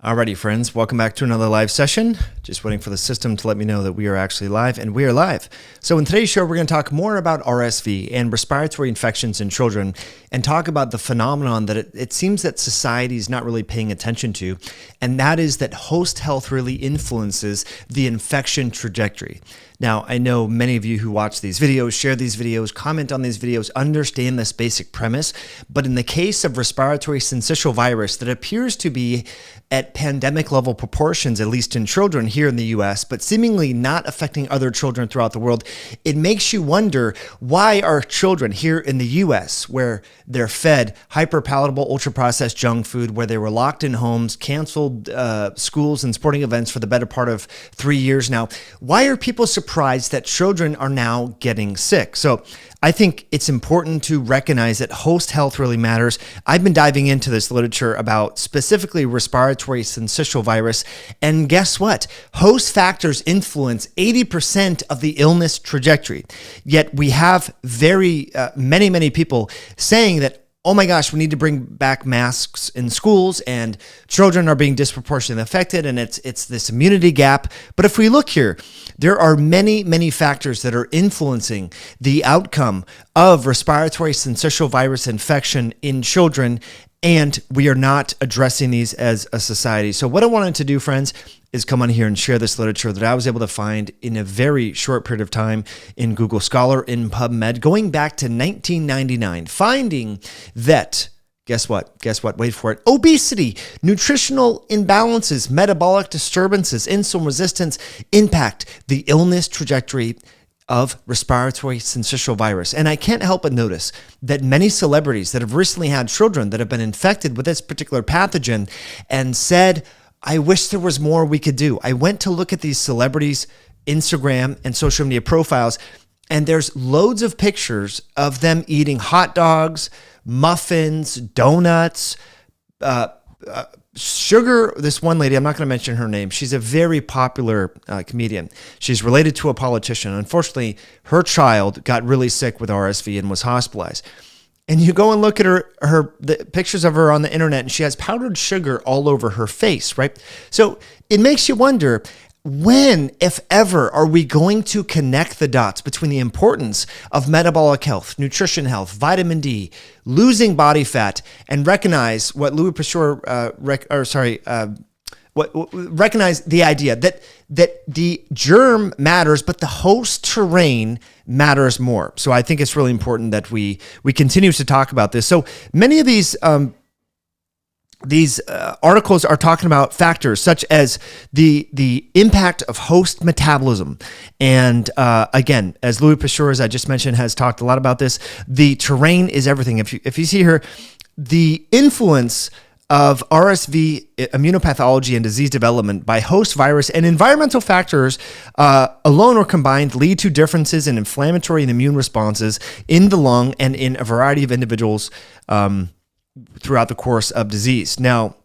Alrighty, friends, welcome back to another live session. Just waiting for the system to let me know that we are actually live, and we are live. So in today's show, we're going to talk more about RSV and respiratory infections in children and talk about the phenomenon that it seems that society is not really paying attention to, and that is that host health really influences the infection trajectory. Now, I know many of you who watch these videos, share these videos, comment on these videos, understand this basic premise, but in the case of respiratory syncytial virus that appears to be at pandemic level proportions, at least in children here in the US, but seemingly not affecting other children throughout the world, it makes you wonder why our children here in the US, where they're fed hyper-palatable, ultra-processed junk food, where they were locked in homes, canceled schools and sporting events for the better part of 3 years now, why are people surprised that children are now getting sick? So I think it's important to recognize that host health really matters. I've been diving into this literature about specifically respiratory syncytial virus, and guess what? Host factors influence 80% of the illness trajectory. Yet we have many people saying that, oh my gosh, we need to bring back masks in schools and children are being disproportionately affected and it's this immunity gap. But if we look here, there are many factors that are influencing the outcome of respiratory syncytial virus infection in children, and we are not addressing these as a society. So what I wanted to do, friends, is come on here and share this literature that I was able to find in a very short period of time in Google Scholar, in PubMed, going back to 1999, finding that, guess what? Wait for it. Obesity, nutritional imbalances, metabolic disturbances, insulin resistance impact the illness trajectory of respiratory syncytial virus. And I can't help but notice that many celebrities that have recently had children that have been infected with this particular pathogen and said, I wish there was more we could do. I went to look at these celebrities' Instagram and social media profiles, and there's loads of pictures of them eating hot dogs, muffins, donuts, sugar. This one lady, I'm not going to mention her name. She's a very popular comedian. She's related to a politician. Unfortunately, her child got really sick with RSV and was hospitalized. And you go and look at the pictures of her on the internet, and she has powdered sugar all over her face, right? So it makes you wonder, when, if ever, are we going to connect the dots between the importance of metabolic health, nutrition health, vitamin D, losing body fat, and recognize what Louis Pasteur, recognize the idea that the germ matters, but the host terrain matters more. So I think it's really important that we continue to talk about this. So many of these articles are talking about factors such as the impact of host metabolism. And again, as Louis Pasteur, as I just mentioned, has talked a lot about this, the terrain is everything. If you see here, the influence of RSV immunopathology and disease development by host virus and environmental factors alone or combined lead to differences in inflammatory and immune responses in the lung and in a variety of individuals throughout the course of disease. Now,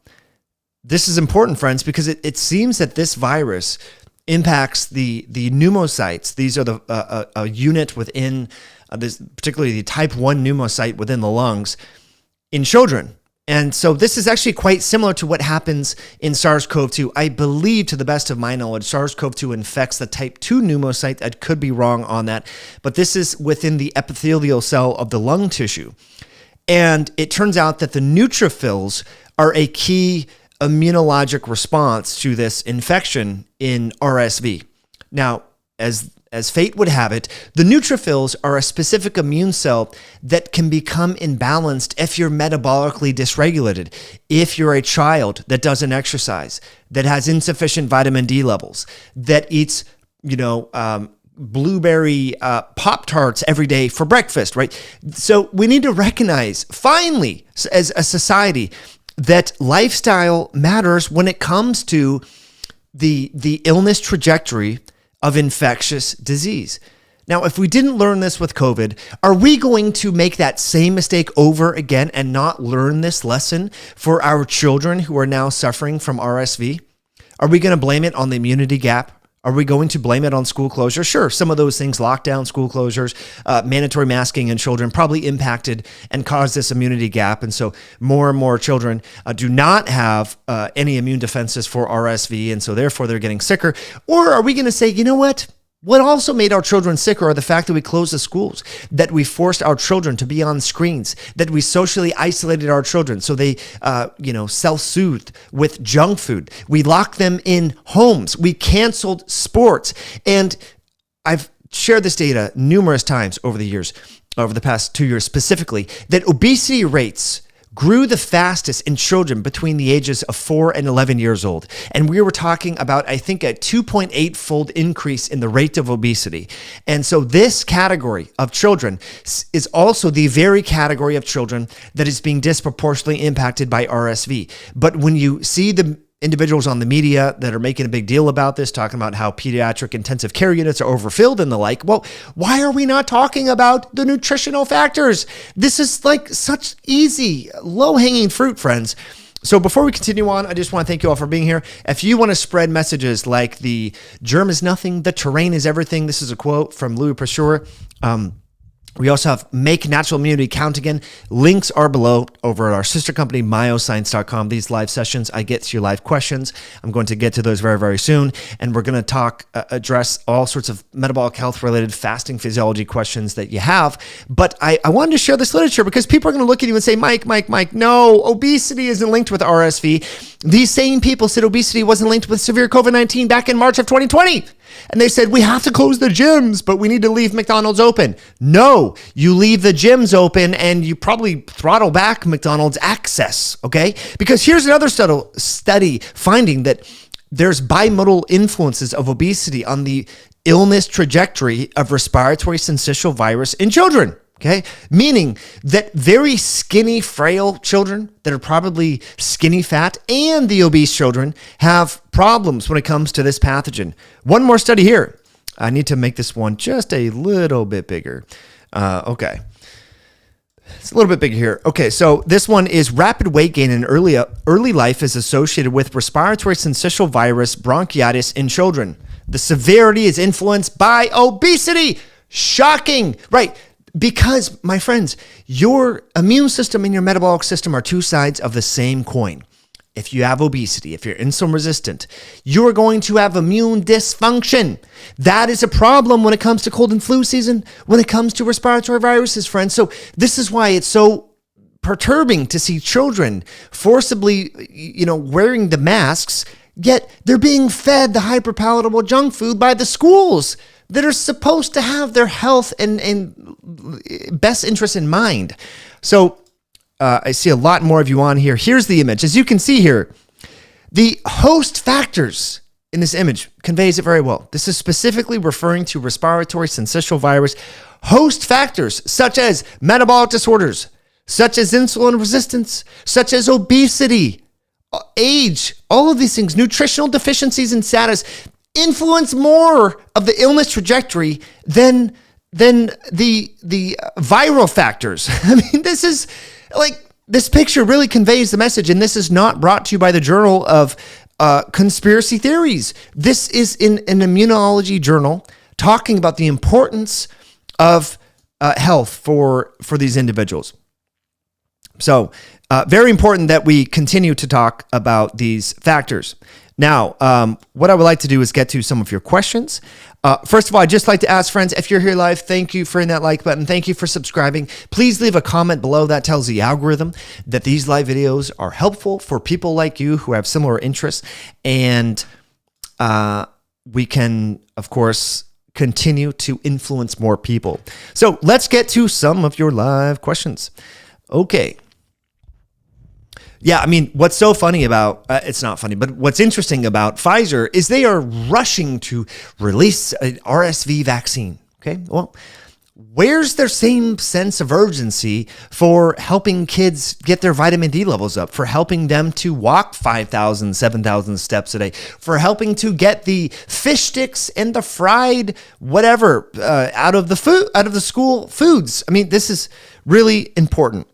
this is important, friends, because it seems that this virus impacts the pneumocytes. These are a unit within this, particularly the type 1 pneumocyte within the lungs in children. And so this is actually quite similar to what happens in SARS-CoV-2. I believe, to the best of my knowledge, SARS-CoV-2 infects the type 2 pneumocyte. I could be wrong on that, but this is within the epithelial cell of the lung tissue. And it turns out that the neutrophils are a key immunologic response to this infection in RSV. Now, as fate would have it, the neutrophils are a specific immune cell that can become imbalanced if you're metabolically dysregulated. If you're a child that doesn't exercise, that has insufficient vitamin D levels, that eats, blueberry Pop-Tarts every day for breakfast, right? So we need to recognize, finally, as a society, that lifestyle matters when it comes to the illness trajectory of infectious disease. Now, if we didn't learn this with COVID, are we going to make that same mistake over again and not learn this lesson for our children who are now suffering from RSV? Are we going to blame it on the immunity gap? Are we going to blame it on school closure? Sure, some of those things, lockdown, school closures, mandatory masking in children probably impacted and caused this immunity gap. And so more and more children do not have any immune defenses for RSV, and so therefore they're getting sicker. Or are we going to say, you know what? What also made our children sicker are the fact that we closed the schools, that we forced our children to be on screens, that we socially isolated our children so they, self-soothed with junk food. We locked them in homes. We canceled sports. And I've shared this data numerous times over the years, over the past 2 years specifically, that obesity rates grew the fastest in children between the ages of 4 and 11 years old. And we were talking about, I think, a 2.8-fold increase in the rate of obesity. And so this category of children is also the very category of children that is being disproportionately impacted by RSV. But when you see the individuals on the media that are making a big deal about this, talking about how pediatric intensive care units are overfilled and the like, well, why are we not talking about the nutritional factors? This is like such easy, low-hanging fruit, friends. So before we continue on, I just want to thank you all for being here. If you want to spread messages like the germ is nothing, the terrain is everything, this is a quote from Louis Pasteur. We also have Make Natural Immunity Count Again. Links are below over at our sister company, myoscience.com. These live sessions, I get to your live questions. I'm going to get to those very, very soon. And we're going to address all sorts of metabolic health related fasting physiology questions that you have. But I wanted to share this literature because people are going to look at you and say, Mike, no, obesity isn't linked with RSV. These same people said obesity wasn't linked with severe COVID-19 back in March of 2020. And they said, we have to close the gyms, but we need to leave McDonald's open. No, you leave the gyms open and you probably throttle back McDonald's access, okay? Because here's another study finding that there's bimodal influences of obesity on the illness trajectory of respiratory syncytial virus in children. Okay, meaning that very skinny, frail children that are probably skinny fat and the obese children have problems when it comes to this pathogen. One more study here. I need to make this one just a little bit bigger. Okay. It's a little bit bigger here. Okay, so this one is rapid weight gain in early life is associated with respiratory syncytial virus bronchitis in children. The severity is influenced by obesity. Shocking, right? Because, my friends, your immune system and your metabolic system are two sides of the same coin. If you have obesity, if you're insulin resistant, you're going to have immune dysfunction. That is a problem when it comes to cold and flu season, when it comes to respiratory viruses, friends. So this is why it's so perturbing to see children forcibly, wearing the masks, yet they're being fed the hyperpalatable junk food by the schools that are supposed to have their health and best interest in mind. So I see a lot more of you on here. Here's the image. As you can see here, the host factors in this image conveys it very well. This is specifically referring to respiratory syncytial virus host factors such as metabolic disorders, such as insulin resistance, such as obesity, age, all of these things, nutritional deficiencies and status, influence more of the illness trajectory than the viral factors. I mean, this is like, this picture really conveys the message, and this is not brought to you by the Journal of Conspiracy Theories. This is in an immunology journal talking about the importance of health for these individuals. So very important that we continue to talk about these factors. Now, what I would like to do is get to some of your questions. First of all, I'd just like to ask friends, if you're here live, thank you for hitting that like button. Thank you for subscribing. Please leave a comment below. That tells the algorithm that these live videos are helpful for people like you who have similar interests. And we can, of course, continue to influence more people. So let's get to some of your live questions. Okay. Yeah, I mean, what's so funny about, it's not funny, but what's interesting about Pfizer is they are rushing to release an RSV vaccine, okay? Well, where's their same sense of urgency for helping kids get their vitamin D levels up, for helping them to walk 5,000, 7,000 steps a day, for helping to get the fish sticks and the fried whatever out of the school foods? I mean, this is really important.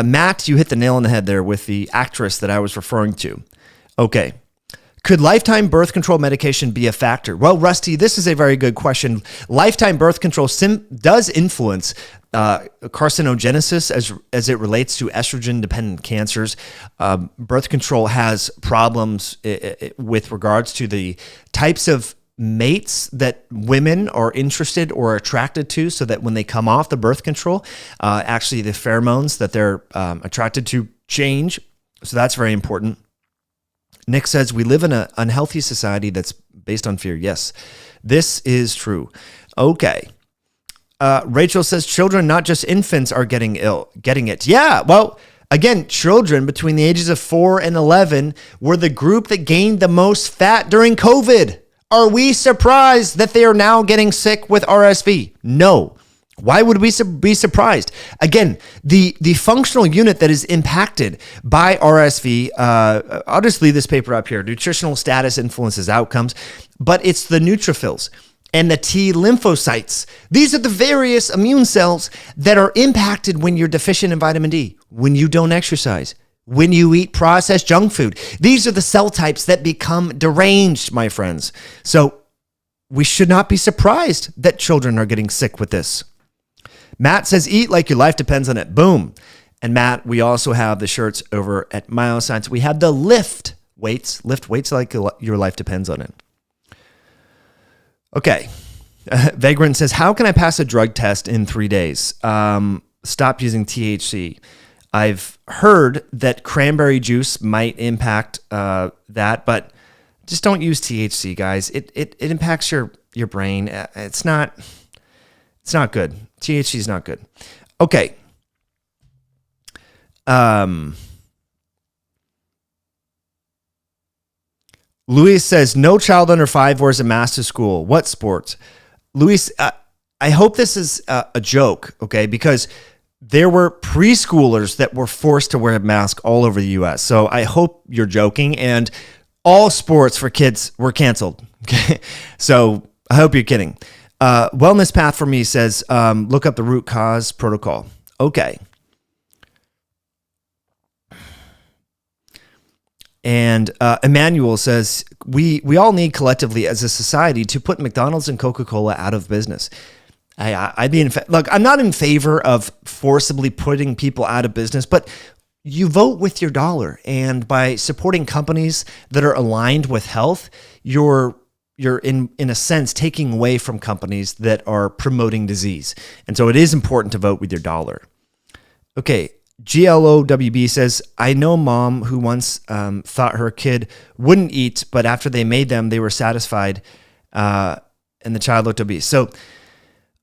Matt, you hit the nail on the head there with the actress that I was referring to. Okay. Could lifetime birth control medication be a factor? Well, Rusty, this is a very good question. Lifetime birth control does influence carcinogenesis as it relates to estrogen-dependent cancers. Birth control has problems with regards to the types of mates that women are interested or attracted to, so that when they come off the birth control, actually the pheromones that they're attracted to change. So that's very important. Nick says, we live in an unhealthy society that's based on fear. Yes, this is true. Okay. Rachel says, children, not just infants, are getting it. Yeah, well, again, children between the ages of 4 and 11 were the group that gained the most fat during COVID. Are we surprised that they are now getting sick with RSV? No. Why would we be surprised? Again, the functional unit that is impacted by RSV, I'll just leave this paper up here. Nutritional status influences outcomes, but it's the neutrophils and the T lymphocytes. These are the various immune cells that are impacted when you're deficient in vitamin D, when you don't exercise, when you eat processed junk food. These are the cell types that become deranged, my friends. So we should not be surprised that children are getting sick with this. Matt says, eat like your life depends on it. Boom. And Matt, we also have the shirts over at Myoscience. We have the lift weights like your life depends on it. Okay. Vagrant says, how can I pass a drug test in 3 days? Stop using THC. I've heard that cranberry juice might impact that, but just don't use THC, guys. It impacts your brain. It's not good. THC is not good. Okay. Luis says, no child under 5 wears a mask to school. What sports? Luis, I hope this is a joke, okay? Because there were preschoolers that were forced to wear a mask all over the U.S. So I hope you're joking. And all sports for kids were canceled. Okay. So I hope you're kidding. Wellness Path for me says, look up the root cause protocol. Okay. And Emmanuel says, we all need collectively as a society to put McDonald's and Coca-Cola out of business. I'd be look, I'm not in favor of forcibly putting people out of business, but you vote with your dollar. And by supporting companies that are aligned with health, you're in a sense taking away from companies that are promoting disease. And so it is important to vote with your dollar. Okay. GLOWB says, I know a mom who once thought her kid wouldn't eat, but after they made them, they were satisfied and the child looked obese. So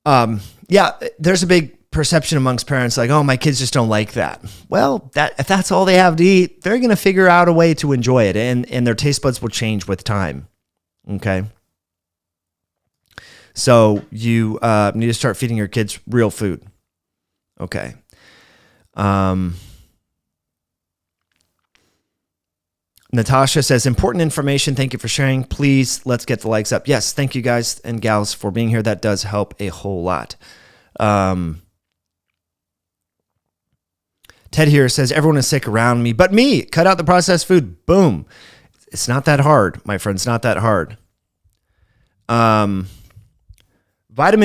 yeah, there's a big perception amongst parents like, oh, my kids just don't like that. Well, if that's all they have to eat, they're going to figure out a way to enjoy it, and their taste buds will change with time. Okay. So you need to start feeding your kids real food. Okay. Natasha says, important information. Thank you for sharing. Please, let's get the likes up. Yes. Thank you guys and gals for being here. That does help a whole lot. Ted here says, everyone is sick around me, but me. Cut out the processed food. Boom. It's not that hard, my friends. Not that hard. Vitamin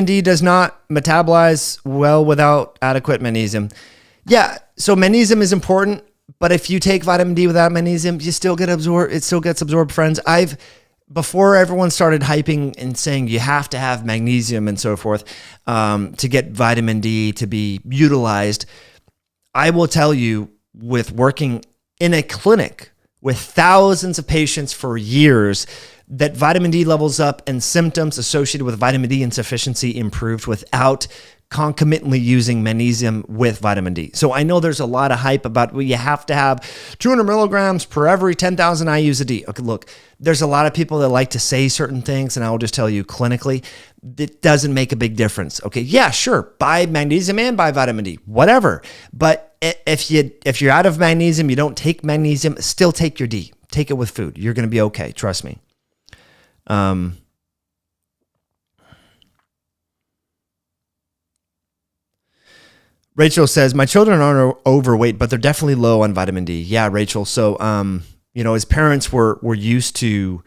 D does not metabolize well without adequate magnesium. Yeah, so magnesium is important, but if you take vitamin D without magnesium, you still get absorbed. It still gets absorbed, friends. Before everyone started hyping and saying you have to have magnesium and so forth to get vitamin D to be utilized, I will tell you, with working in a clinic with thousands of patients for years, that vitamin D levels up and symptoms associated with vitamin D insufficiency improved without concomitantly using magnesium with vitamin D. So I know there's a lot of hype about, well, you have to have 200 milligrams per every 10,000 IUs of D. Okay, look, there's a lot of people that like to say certain things, and I will just tell you clinically, it doesn't make a big difference. Okay, yeah, sure, buy magnesium and buy vitamin D, whatever. But if you're out of magnesium, you don't take magnesium, still take your D. Take it with food. You're going to be okay. Trust me. Rachel says, my children aren't overweight, but they're definitely low on vitamin D. Yeah, Rachel. So as parents, we're used to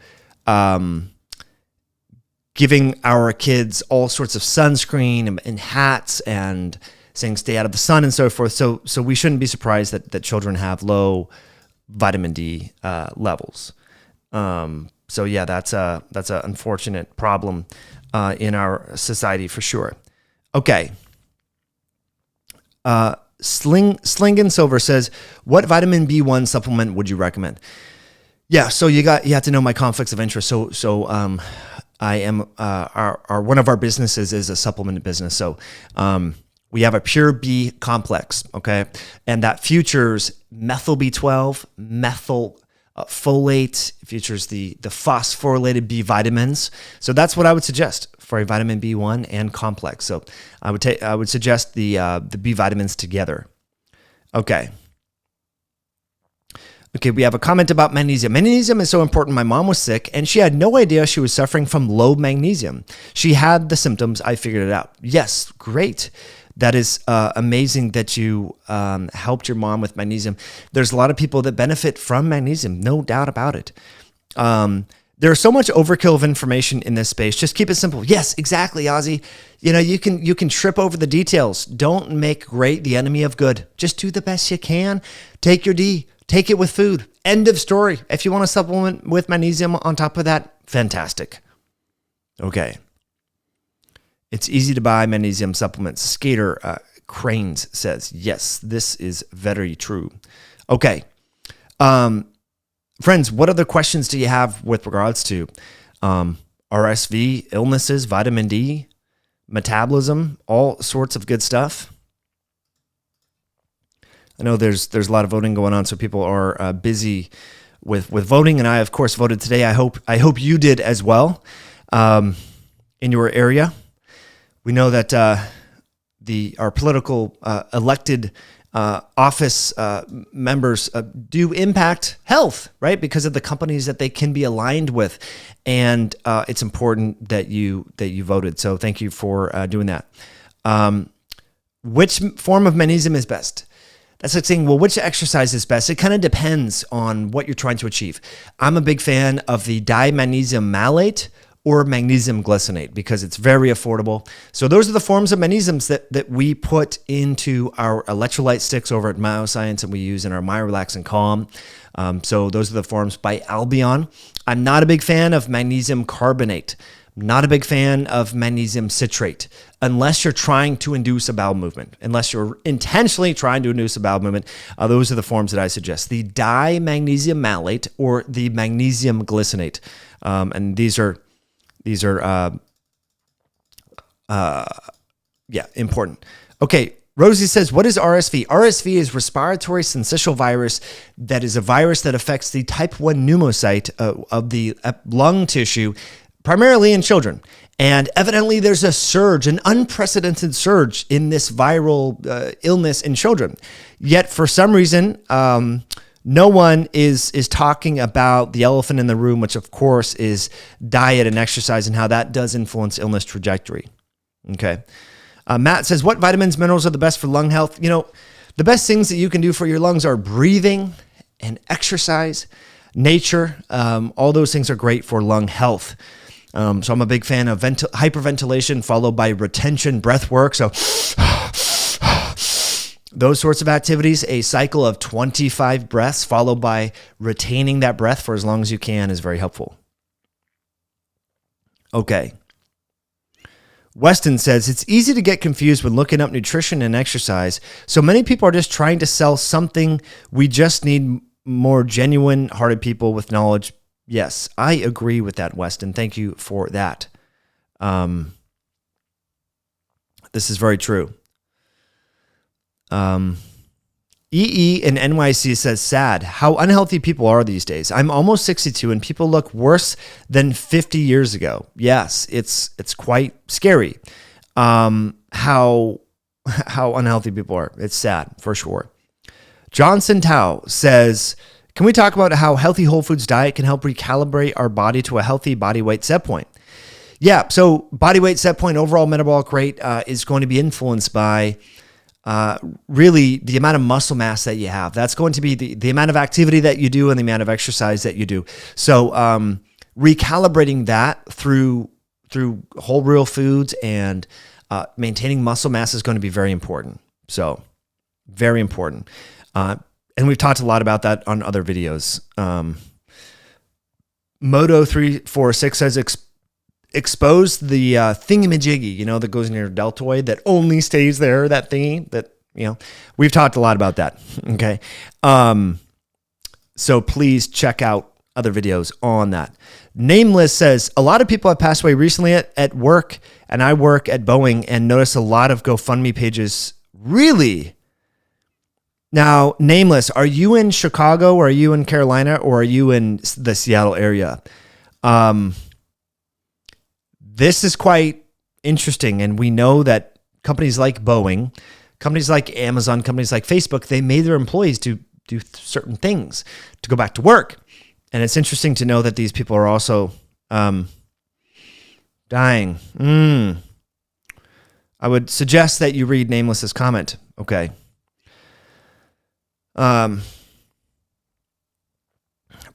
giving our kids all sorts of sunscreen and hats and saying stay out of the sun and so forth. So we shouldn't be surprised that children have low vitamin D levels. So yeah, that's a unfortunate problem in our society for sure. Okay. Slingen Silver says, what vitamin B1 supplement would you recommend? Yeah, so you have to know my conflicts of interest. So I am one of our businesses is a supplement business. So we have a pure B complex, okay, and that features methyl B12, methyl folate, features the phosphorylated B vitamins. So that's what I would suggest for a vitamin B1 and complex. So I would suggest the B vitamins together. Okay, we have a comment about magnesium. Magnesium is so important. My mom was sick and she had no idea she was suffering from low magnesium. She had the symptoms. I figured it out. Yes, great. That is amazing that you helped your mom with magnesium. There's a lot of people that benefit from magnesium, no doubt about it. There's so much overkill of information in this space. Just keep it simple. Yes, exactly, Ozzy. You can trip over the details. Don't make great the enemy of good. Just do the best you can. Take your D. Take it with food. End of story. If you want to supplement with magnesium on top of that, fantastic. Okay. It's easy to buy magnesium supplements. Skater Cranes says, yes, this is very true. Okay. Friends, what other questions do you have with regards to RSV, illnesses, vitamin D, metabolism, all sorts of good stuff? I know there's a lot of voting going on, so people are busy with voting, and I, of course, voted today. I hope you did as well in your area. We know that our political elected office members do impact health, right? Because of the companies that they can be aligned with, and it's important that you voted. So thank you for doing that. Which form of magnesium is best? That's like saying, well, which exercise is best? It kind of depends on what you're trying to achieve. I'm a big fan of the dimagnesium malate or magnesium glycinate because it's very affordable. So those are the forms of magnesiums that we put into our electrolyte sticks over at Myoscience and we use in our MyRelax and Calm. So those are the forms by Albion. I'm not a big fan of magnesium carbonate. Not a big fan of magnesium citrate unless you're trying to induce a bowel movement. Unless you're intentionally trying to induce a bowel movement, those are the forms that I suggest. The dimagnesium malate or the magnesium glycinate. And these are important. Okay, Rosie says, what is RSV? RSV is respiratory syncytial virus. That is a virus that affects the type 1 pneumocyte of the lung tissue, primarily in children. And evidently there's a surge, an unprecedented surge in this viral illness in children. Yet for some reason, no one is talking about the elephant in the room, which of course is diet and exercise and how that does influence illness trajectory. Okay. Matt says, what vitamins, minerals are the best for lung health? The best things that you can do for your lungs are breathing and exercise, nature. All those things are great for lung health. So I'm a big fan of hyperventilation followed by retention breath work. So those sorts of activities, a cycle of 25 breaths followed by retaining that breath for as long as you can is very helpful. Okay. Weston says, it's easy to get confused when looking up nutrition and exercise. So many people are just trying to sell something. We just need more genuine-hearted people with knowledge. Yes, I agree with that, Weston. Thank you for that. This is very true. EE in NYC says, sad, how unhealthy people are these days. I'm almost 62 and people look worse than 50 years ago. Yes, it's quite scary how unhealthy people are. It's sad, for sure. Johnson Tao says, can we talk about how healthy whole foods diet can help recalibrate our body to a healthy body weight set point? Yeah, so body weight set point, overall metabolic rate is going to be influenced by really the amount of muscle mass that you have. That's going to be the amount of activity that you do and the amount of exercise that you do. So recalibrating that through whole real foods and maintaining muscle mass is going to be very important. So very important. And we've talked a lot about that on other videos. Moto346 says expose the thingamajiggy, that goes in your deltoid that only stays there, that thingy that, we've talked a lot about that. Okay. So please check out other videos on that. Nameless says, a lot of people have passed away recently at work, and I work at Boeing and notice a lot of GoFundMe pages. Really? Now, Nameless, are you in Chicago, or are you in Carolina, or are you in the Seattle area? This is quite interesting, and we know that companies like Boeing, companies like Amazon, companies like Facebook, they made their employees do certain things to go back to work. And it's interesting to know that these people are also dying. I would suggest that you read Nameless's comment. Okay.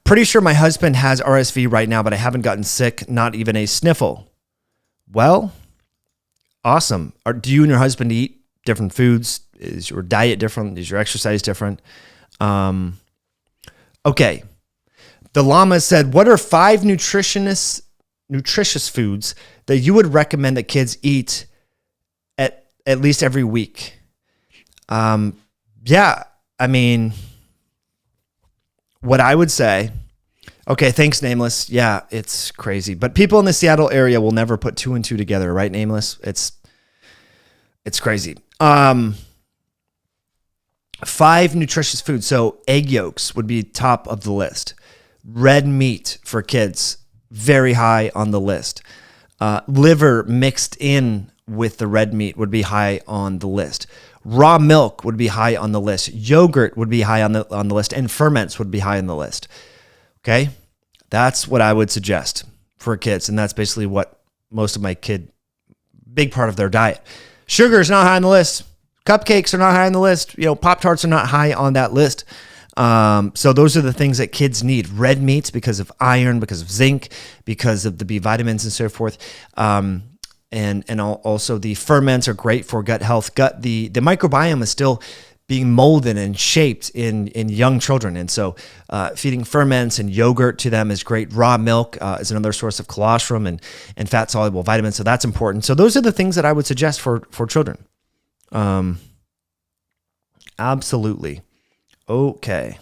Pretty sure my husband has RSV right now, but I haven't gotten sick, not even a sniffle. Well, awesome. Do you and your husband eat different foods? Is your diet different? Is your exercise different? Okay. The llama said, what are 5 nutritious foods that you would recommend that kids eat at least every week? Yeah, I mean, what I would say, okay, thanks, Nameless. Yeah, it's crazy. But people in the Seattle area will never put 2 and 2 together, right, Nameless? It's crazy. 5 nutritious foods. So egg yolks would be top of the list. Red meat for kids, very high on the list. Liver mixed in with the red meat would be high on the list. Raw milk would be high on the list. Yogurt would be high on the list, and ferments would be high on the list. Okay, that's what I would suggest for kids, and that's basically what most of my big part of their diet. Sugar is not high on the list. Cupcakes are not high on the list. Pop-Tarts are not high on that list. So those are the things that kids need. Red meats because of iron, because of zinc, because of the B vitamins and so forth. And also the ferments are great for gut health. The microbiome is still being molded and shaped in young children. And so feeding ferments and yogurt to them is great. Raw milk is another source of colostrum and fat-soluble vitamins. So that's important. So those are the things that I would suggest for children. Absolutely. Okay.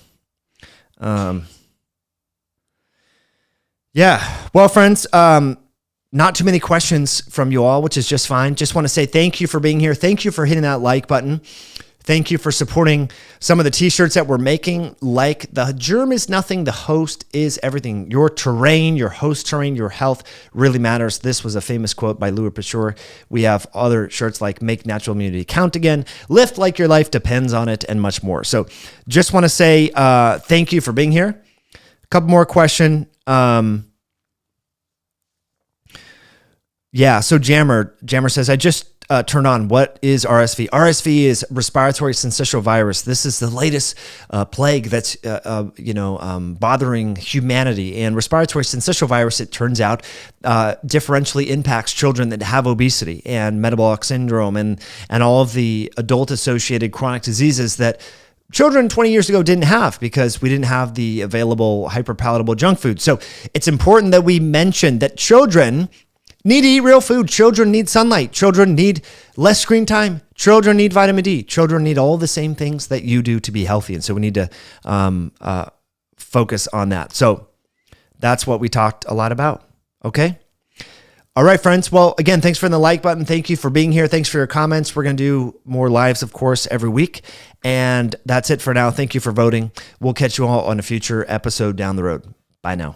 Yeah. Well, friends, not too many questions from you all, which is just fine. Just want to say thank you for being here. Thank you for hitting that like button. Thank you for supporting some of the t-shirts that we're making, like the germ is nothing, the host is everything. Your terrain, your host terrain, your health really matters. This was a famous quote by Louis Pasteur. We have other shirts like Make Natural Immunity Count Again, Lift Like Your Life Depends on It, and much more. So just want to say thank you for being here. A couple more questions. Yeah, so Jammer says, I just turned on. What is RSV? RSV is respiratory syncytial virus. This is the latest plague that's bothering humanity. And respiratory syncytial virus, it turns out, differentially impacts children that have obesity and metabolic syndrome and all of the adult-associated chronic diseases that children 20 years ago didn't have because we didn't have the available hyperpalatable junk food. So it's important that we mention that children need to eat real food. Children need sunlight. Children need less screen time. Children need vitamin D. Children need all the same things that you do to be healthy. And so we need to focus on that. So that's what we talked a lot about. Okay. All right, friends. Well, again, thanks for the like button. Thank you for being here. Thanks for your comments. We're going to do more lives, of course, every week. And that's it for now. Thank you for voting. We'll catch you all on a future episode down the road. Bye now.